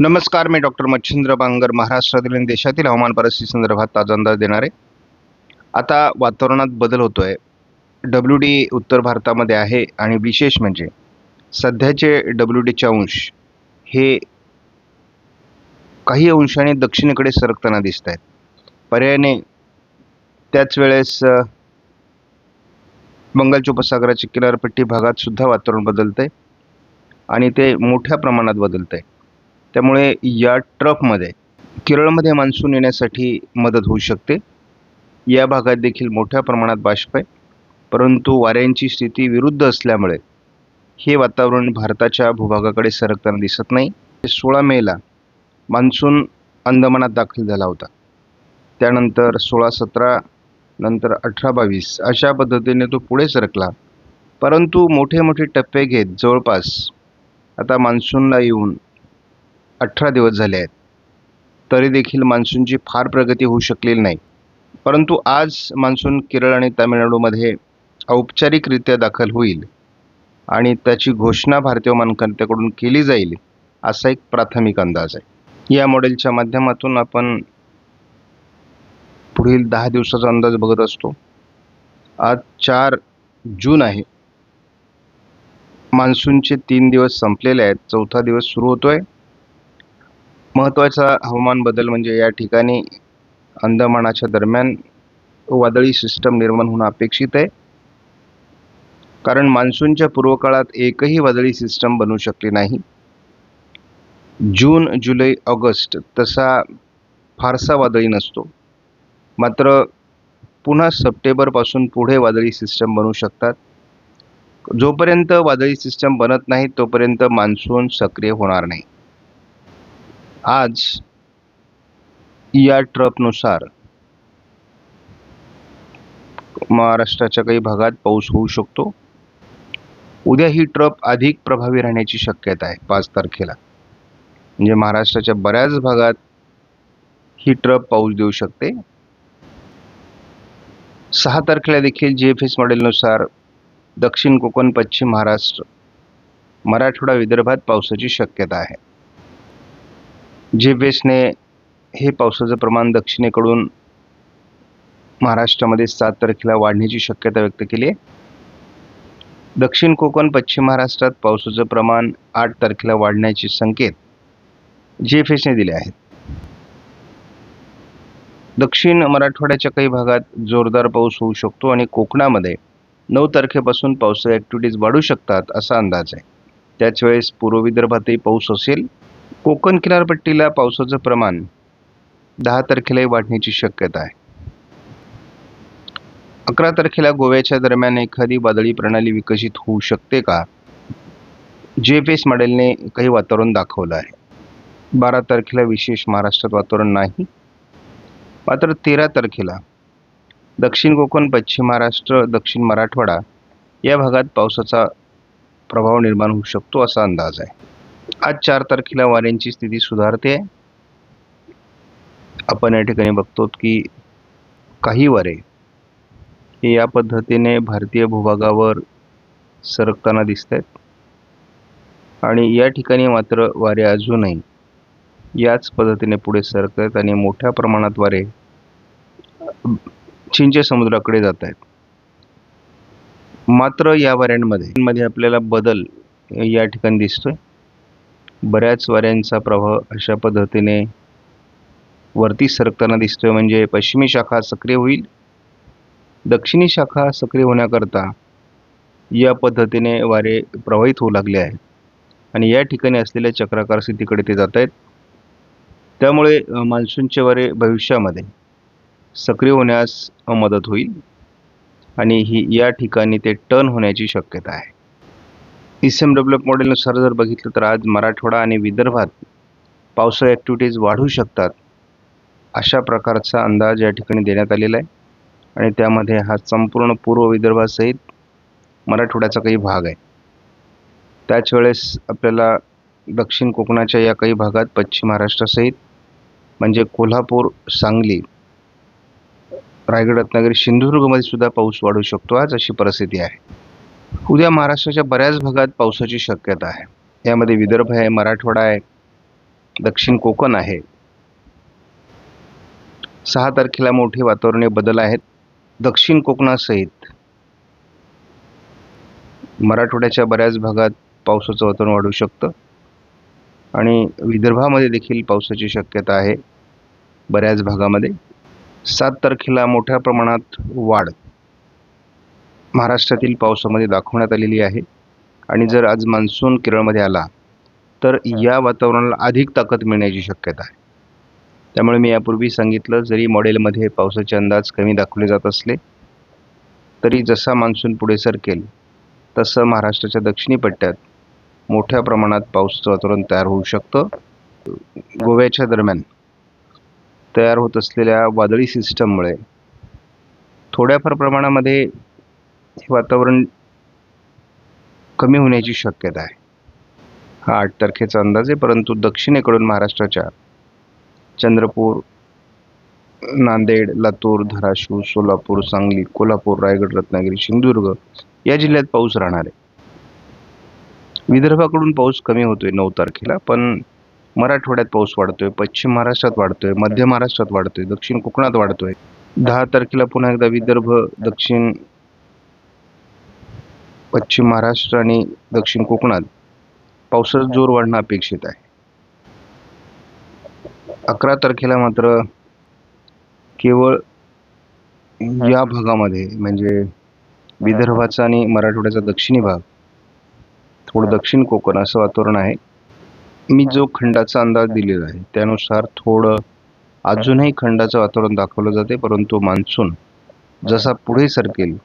नमस्कार, मी डॉक्टर मच्छिंद्र बांगर महाराष्ट्रातील आणि देशातील हवामान परिस्थिती संदर्भात ताजा अंदाज देणार आहे. आता वातावरणात बदल होतोय. WD उत्तर भारतामध्ये आहे आणि विशेष म्हणजे सध्याचे WDचे अंश हे काही अंशाने दक्षिणेकडे सरकताना दिसत आहेत. पर्यायाने त्याच वेळेस बंगालच्या उपसागराची किनारपट्टी भागात सुद्धा वातावरण बदलतंय आणि ते मोठ्या प्रमाणात बदलतंय. त्यामुळे या ट्रफमध्ये केरळमध्ये मान्सून येण्यासाठी मदत होऊ शकते. या भागात देखील मोठ्या प्रमाणात बाष्प आहे, परंतु वाऱ्यांची स्थिती विरुद्ध असल्यामुळे हे वातावरण भारताच्या भूभागाकडे सरकताना दिसत नाही. 16 मेला मान्सून अंदमानात दाखल झाला होता. त्यानंतर 16-17 नंतर 18-22 अशा पद्धतीने तो पुढे सरकला, परंतु मोठे मोठे टप्पे घेत जवळपास आता मान्सूनला येऊन 18 दिवस झाले आहेत. तरी देखील मान्सूनची फार प्रगती होऊ शकलेली नाही. परंतु आज मान्सून केरळ आणि तामिळनाडूमध्ये औपचारिकरित्या दाखल होईल आणि त्याची घोषणा भारतीय हवामान खात्याकडून केली जाईल असा एक प्राथमिक अंदाज आहे. या मॉडेलच्या माध्यमातून आपण पुढील 10 दिवसाचा अंदाज बघत असतो. आज 4 जून आहे. मान्सूनचे 3 दिवस संपलेले आहेत. 4था दिवस सुरू होतोय. महत्त्वाचा हवामान बदल म्हणजे या ठिकाणी अंदमानाच्या दरम्यान वादळी सिस्टम निर्माण होणं अपेक्षित आहे, कारण मान्सूनच्या पूर्वकाळात एकही वादळी सिस्टम बनू शकली नाही. जून, जुलै, ऑगस्ट तसा फारसा वादळी नसतो. मात्र पुन्हा सप्टेंबरपासून पुढे वादळी सिस्टम बनू शकतात. जोपर्यंत वादळी सिस्टम बनत नाही तोपर्यंत मान्सून सक्रिय होणार नाही. आज या ट्रफनुसार महाराष्ट्राच्या काही भागात पाऊस होऊ शकतो. उद्या ही ट्रफ अधिक प्रभावी राहण्याची शक्यता आहे. 5 तारखेला म्हणजे महाराष्ट्राच्या बऱ्याच भागात ही ट्रफ पाऊस देऊ शकते. 6 तारखेला देखील GFS मॉडेलनुसार दक्षिण कोकण, पश्चिम महाराष्ट्र, मराठवाडा, विदर्भात पावसाची शक्यता आहे. GFSने हे पावसाचं प्रमाण दक्षिणेकडून महाराष्ट्रामध्ये 7 तारखेला वाढण्याची शक्यता व्यक्त केली आहे. दक्षिण कोकण, पश्चिम महाराष्ट्रात पावसाचं प्रमाण 8 तारखेला वाढण्याचे संकेत GFSने दिले आहेत. दक्षिण मराठवाड्याच्या काही भागात जोरदार पाऊस होऊ शकतो आणि कोकणामध्ये 9 तारखेपासून पावसाच्या ॲक्टिव्हिटीज वाढू शकतात असा अंदाज आहे. त्याच वेळेस पूर्व विदर्भातही पाऊस असेल. कोकण किनारपट्टीला पावसाचं प्रमाण 10 तारखेलाही वाढण्याची शक्यता आहे. 11 तारखेला गोव्याच्या दरम्यान एखादी वादळी प्रणाली विकसित होऊ शकते का? GFS मॉडेलने काही वातावरण दाखवलं आहे. 12 तारखेला विशेष महाराष्ट्रात वातावरण नाही. मात्र 13 तारखेला दक्षिण कोकण, पश्चिम महाराष्ट्र, दक्षिण मराठवाडा या भागात पावसाचा प्रभाव निर्माण होऊ शकतो असा अंदाज आहे. आज 4 तारखेला वाऱ्यांची स्थिती सुधारते. आपण या ठिकाणी बघतो की काही वारे हे या पद्धतीने भारतीय भूभागावर सरकताना दिसत आहेत आणि या ठिकाणी मात्र वारे अजूनही याच पद्धतीने पुढे सरकत आहेत आणि मोठ्या प्रमाणात वारे चीनच्या समुद्राकडे जात आहेत. मात्र या वाऱ्यांमध्ये आपल्याला बदल या ठिकाणी दिसतोय. बऱ्याच वाऱ्यांचा प्रभाव अशा पद्धतीने वरती सरकताना दिसतोय, म्हणजे पश्चिमी शाखा सक्रिय होईल. दक्षिणी शाखा सक्रिय होण्याकरता या पद्धतीने वारे प्रवाहित होऊ लागले आहेत आणि या ठिकाणी असलेल्या चक्राकार स्थितीकडे ते जात आहेत. त्यामुळे मान्सूनचे वारे भविष्यामध्ये सक्रिय होण्यास मदत होईल आणि ही या ठिकाणी ते टर्न होण्याची शक्यता आहे. ECMW मॉडेलनुसार जर बघितलं तर आज मराठवाडा आणि विदर्भात पावसाळी ॲक्टिव्हिटीज वाढू शकतात अशा प्रकारचा अंदाज या ठिकाणी देण्यात आलेला आहे आणि त्यामध्ये हा संपूर्ण पूर्व विदर्भासहित मराठवाड्याचा काही भाग आहे. त्याच वेळेस आपल्याला दक्षिण कोकणाच्या या काही भागात पश्चिम महाराष्ट्रासहित म्हणजे कोल्हापूर, सांगली, रायगड, रत्नागिरी, सिंधुदुर्गमध्ये सुद्धा पाऊस वाढू शकतो आज, अशी परिस्थिती आहे. उद्या महाराष्ट्राच्या बऱ्याच भागात पावसाची शक्यता आहे. यामध्ये विदर्भ आहे, मराठवाडा आहे, दक्षिण कोकण आहे. 6 तारखेला मोठे वातावरणीय बदल आहेत. दक्षिण कोकणासहित मराठवाड्याच्या बऱ्याच भागात पावसाचं वातावरण वाढू शकतं आणि विदर्भामध्ये देखील पावसाची शक्यता आहे बऱ्याच भागामध्ये. 7 तारखेला मोठ्या प्रमाणात वाढ महाराष्ट्रातील पावसामध्ये दाखवण्यात आलेली आहे आणि जर आज मान्सून केरळमध्ये आला तर या वातावरणाला अधिक ताकद मिळण्याची शक्यता आहे. त्यामुळे मी यापूर्वी सांगितलं, जरी मॉडेलमध्ये पावसाचे अंदाज कमी दाखवले जात असले तरी जसा मान्सून पुढे सरकेल तसं महाराष्ट्राच्या दक्षिणी पट्ट्यात मोठ्या प्रमाणात पावसाचं वातावरण तयार होऊ शकतं. गोव्याच्या दरम्यान तयार होत असलेल्या वादळी सिस्टममुळे थोड्याफार प्रमाणामध्ये हे वातावरण कमी होण्याची शक्यता आहे. हा 8 तारखेचा अंदाज आहे, परंतु दक्षिणेकडून महाराष्ट्राच्या चंद्रपूर, नांदेड, लातूर, धाराशिव, सोलापूर, सांगली, कोल्हापूर, रायगड, रत्नागिरी, सिंधुदुर्ग या जिल्ह्यात पाऊस राहणार आहे. विदर्भाकडून पाऊस कमी होतोय 9 तारखेला, पण मराठवाड्यात पाऊस वाढतोय, पश्चिम महाराष्ट्रात वाढतोय, मध्य महाराष्ट्रात वाढतोय, दक्षिण कोकणात वाढतोय. 10 तारखेला पुन्हा एकदा विदर्भ, दक्षिण पश्चिम महाराष्ट्र आणि दक्षिण कोकणात पावसाचा जोर वाढणं अपेक्षित आहे. 11 तारखेला मात्र केवळ या भागामध्ये म्हणजे विदर्भाचा आणि मराठवाड्याचा दक्षिणी भाग, थोडं दक्षिण कोकण असं वातावरण आहे. मी जो खंडाचा अंदाज दिलेला आहे त्यानुसार थोडं अजूनही खंडाचं वातावरण दाखवलं जाते, परंतु मान्सून जसा पुढे सरकेल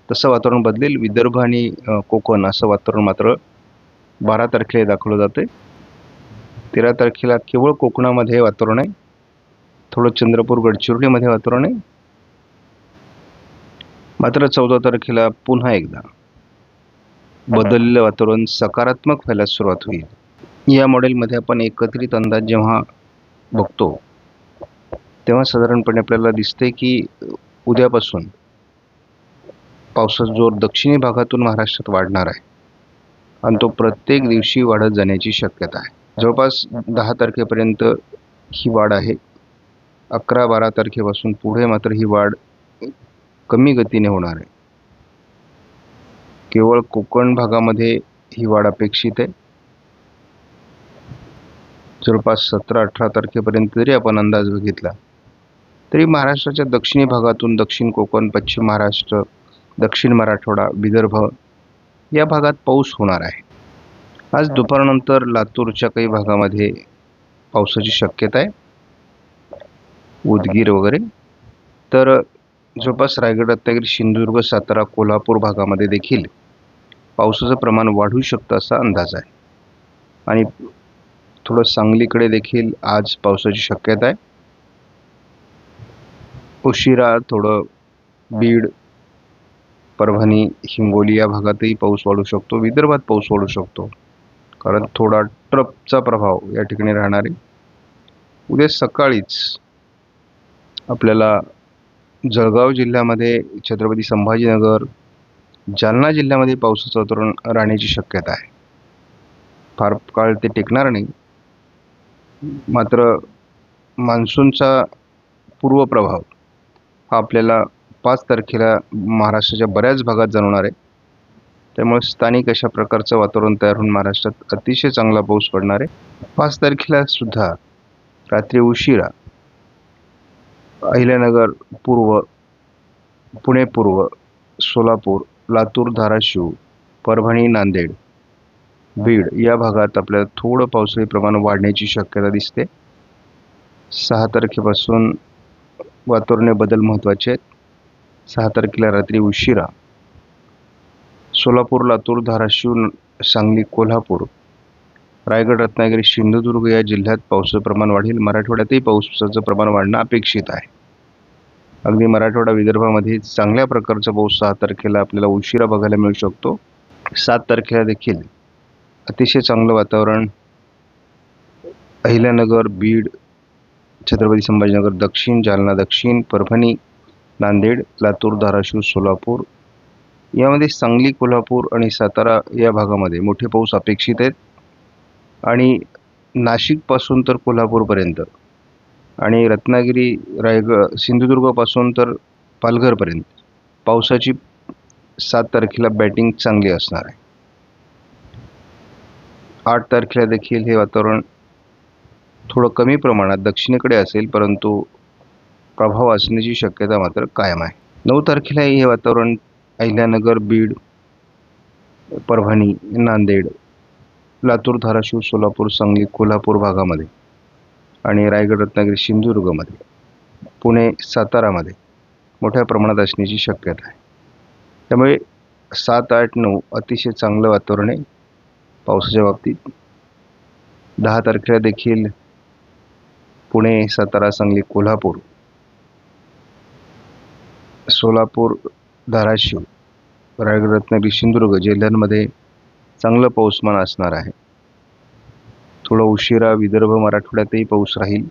तसं वातावरण बदलेल. विदर्भ आणि कोकण असं वातावरण मात्र 12 तारखेला दाखवलं जाते. 13 तारखेला केवळ कोकणामध्ये वातावरण आहे, थोडं चंद्रपूर, गडचिरोलीमध्ये वातावरण आहे. मात्र 14 तारखेला पुन्हा एकदा बदललेलं वातावरण सकारात्मक व्हायला सुरुवात होईल. या मॉडेलमध्ये आपण एकत्रित अंदाज जेव्हा बघतो तेव्हा साधारणपणे आपल्याला दिसते की उद्यापासून पावसाचा जोर दक्षिणी भागातून महाराष्ट्रात वाढणार आहे आणि तो प्रत्येक दिवशी वाढत जाण्याची शक्यता आहे. जवळपास 10 तारखेपर्यंत ही वाढ आहे. 11-12 तारखेपासून पुढे मात्र ही वाढ कमी गतीने होणार आहे. केवळ कोकण भागामध्ये ही वाढ अपेक्षित आहे. जवळपास 17-18 तारखेपर्यंत जरी आपण अंदाज बघितला तरी महाराष्ट्राच्या दक्षिणी भागातून दक्षिण कोकण, पश्चिम महाराष्ट्र, दक्षिण मराठवाडा, विदर्भ या भागात पाऊस होणार आहे. आज दुपारनंतर लातूरच्या काही भागामध्ये पावसाची शक्यता आहे, उदगीर वगैरे. तर जवळपास रायगड, रत्नागिरी, सिंधुदुर्ग, सातारा, कोल्हापूर भागामध्ये देखील पावसाचं प्रमाण वाढू शकतं असा अंदाज आहे. आणि थोडं सांगलीकडे देखील आज पावसाची शक्यता आहे. उशिरा थोडं बीड, परभणी, हिंगोली या भागातही पाऊस वाढू शकतो. विदर्भात पाऊस वाढू शकतो, कारण थोडा ट्रपचा प्रभाव या ठिकाणी राहणार आहे. उद्या सकाळीच आपल्याला जळगाव जिल्ह्यामध्ये, छत्रपती संभाजीनगर, जालना जिल्ह्यामध्ये पावसाचं वातावरण राहण्याची शक्यता आहे. फार काळ ते टिकणार नाही, मात्र मान्सूनचा पूर्वप्रभाव हा आपल्याला 5 तारखेला महाराष्ट्राच्या बऱ्याच भागात जाणवणार आहे. त्यामुळे स्थानिक अशा प्रकारचं वातावरण तयार होऊन महाराष्ट्रात अतिशय चांगला पाऊस पडणार आहे. 5 तारखेला सुद्धा रात्री उशिरा अहिल्यानगर पूर्व, पुणे पूर्व, सोलापूर, लातूर, धाराशिव, परभणी, नांदेड, बीड या भागात आपल्याला थोडं पावसाळी प्रमाण वाढण्याची शक्यता दिसते. 6 तारखेपासून वातावरणीय बदल महत्त्वाचे आहेत. 6 तारखेला रात्री उशिरा सोलापूर, लातूर, धाराशिव, सांगली, कोल्हापूर, रायगड, रत्नागिरी, सिंधुदुर्ग या जिल्ह्यात पावसाचं प्रमाण वाढेल. मराठवाड्यातही पावसाचं प्रमाण वाढणं अपेक्षित आहे. अगदी मराठवाडा, विदर्भामध्ये चांगल्या प्रकारचा पाऊस 6 तारखेला आपल्याला उशिरा बघायला मिळू शकतो. 7 तारखेला देखील अतिशय चांगलं वातावरण अहिल्यानगर, बीड, छत्रपती संभाजीनगर दक्षिण, जालना दक्षिण, परभणी, नांदेड, लातूर, धाराशिव, सोलापूर यामध्ये सांगली, कोल्हापूर आणि सातारा या भागामध्ये मोठे पाऊस अपेक्षित आहेत. आणि नाशिकपासून तर कोल्हापूरपर्यंत आणि रत्नागिरी, रायगड, सिंधुदुर्गपासून तर पालघरपर्यंत पावसाची 7 तारखेला बॅटिंग चांगली असणार आहे. 8 तारखेला देखील हे वातावरण थोडं कमी प्रमाणात दक्षिणेकडे असेल, परंतु प्रभाव असण्याची शक्यता मात्र कायम आहे. 9 तारखेलाही हे वातावरण अहिल्यानगर, बीड, परभणी, नांदेड, लातूर, धाराशिव, सोलापूर, सांगली, कोल्हापूर भागामध्ये आणि रायगड, रत्नागिरी, सिंधुदुर्गमध्ये, पुणे, सातारामध्ये मोठ्या प्रमाणात असण्याची शक्यता आहे. त्यामुळे 7, 8, 9 अतिशय चांगलं वातावरण आहे पावसाच्या बाबतीत. 10 तारखेला देखील पुणे, सातारा, सांगली, कोल्हापूर, सोलापूर, धाराशिव, रायगड, रत्नागिरी, सिंधुदुर्ग जिल्ह्यांमध्ये चांगलं पाऊसमान असणार आहे. थोडं उशिरा विदर्भ, मराठवाड्यातही पाऊस राहील.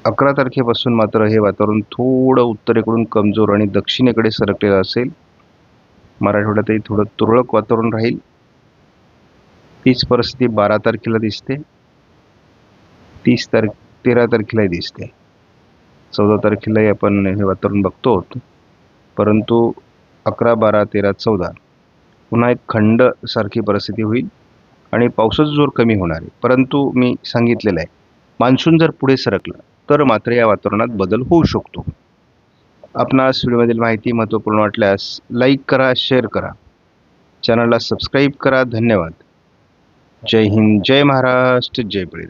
11 तारखेपासून मात्र हे वातावरण थोडं उत्तरेकडून कमजोर आणि दक्षिणेकडे सरकलेलं असेल. मराठवाड्यातही थोडं तुरळक वातावरण राहील. तीच परिस्थिती 12 तारखेला दिसते. 13 तारखेलाही दिसते. 14 तारखेलाही आपण हे वातावरण बघतो, परंतु 11, 12, 13, 14 पुन्हा एक खंड सारखी परिस्थिती होईल आणि पावसाचा जोर कमी होणार आहे. परंतु मी सांगितलेलं आहे, मान्सून जर पुढे सरकला तर मात्र या वातावरणात बदल होऊ शकतो. आपणास व्हिडिओमधील माहिती महत्त्वपूर्ण वाटल्यास लाईक करा, शेअर करा, चॅनलला सबस्क्राईब करा. धन्यवाद. जय हिंद, जय महाराष्ट्र, जय पिढी.